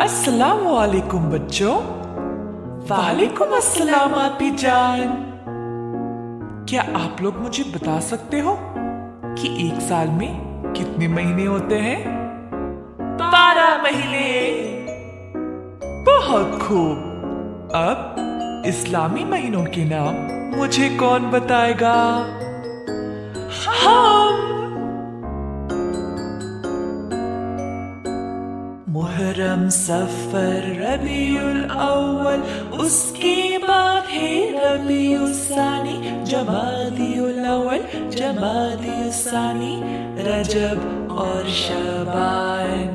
अस्सलाम वालेकुम बच्चों। वालेकुम अस्सलाम आपी जान। क्या आप लोग मुझे बता सकते हो कि एक साल में कितने महीने होते हैं? 12 महीने। बहुत खूब। अब इस्लामी महीनों के नाम मुझे कौन बताएगा? हम। मुहर्रम, सफर, रबीउल अव्वल, उसके बाद है रबीउल सानी, जमादियुल अव्वल, जमादियुल सानी, रजब और शबान,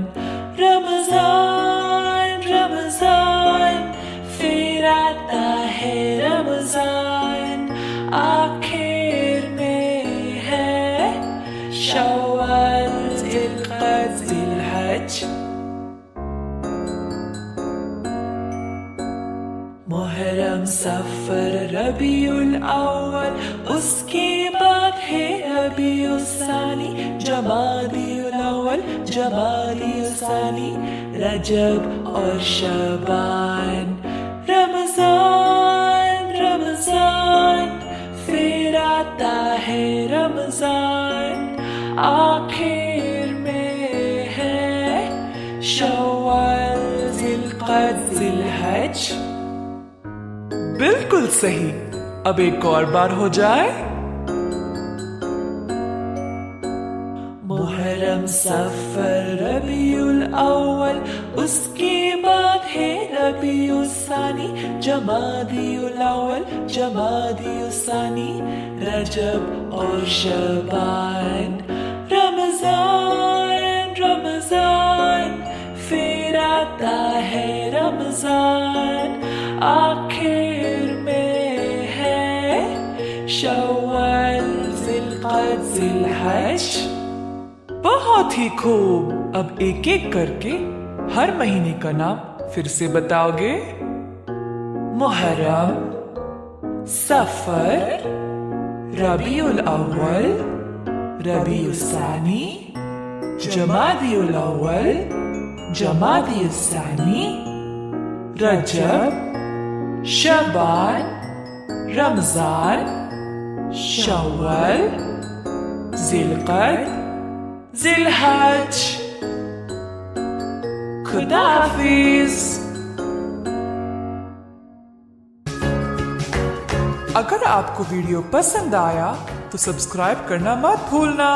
रमजान, रमजान, फिर आता है रमजान, आखिर में है शव्वाल, जिलक़द, जिलहज। मुहर्रम, सफर, रबीउल अव्वल, उसके बाद है रबीउल सानी, जमादियुल अव्वल, जमादियुल सानी, रजब और शबान, रमजान, रमजान, फिर आता है रमजान, आखिर में है शव्वाल, जिलक़द, जिलहज। बिल्कुल सही। अब एक और बार हो जाए। मुहर्रम, सफर, रबीउल अव्वल, उसके बाद है रबीउल सानी, जमादियुल अव्वल, जमादियुल सानी, रजब और शबान, रमजान, रमजान, फिर आता है रमजान, आखिर में है शव्वाल, जिलक़द, जिलहज। बहुत ही खूब। अब एक एक करके हर महीने का नाम फिर से बताओगे? मुहर्रम, सफर, रबीउल अव्वल, रबीउल सानी, जमादियुल अव्वल, जमादियुल सानी, रजब, शबान, रमजान, शव्वाल, जिलक़द, जिलहज। खुदा हाफिज। अगर आपको वीडियो पसंद आया तो सब्सक्राइब करना मत भूलना।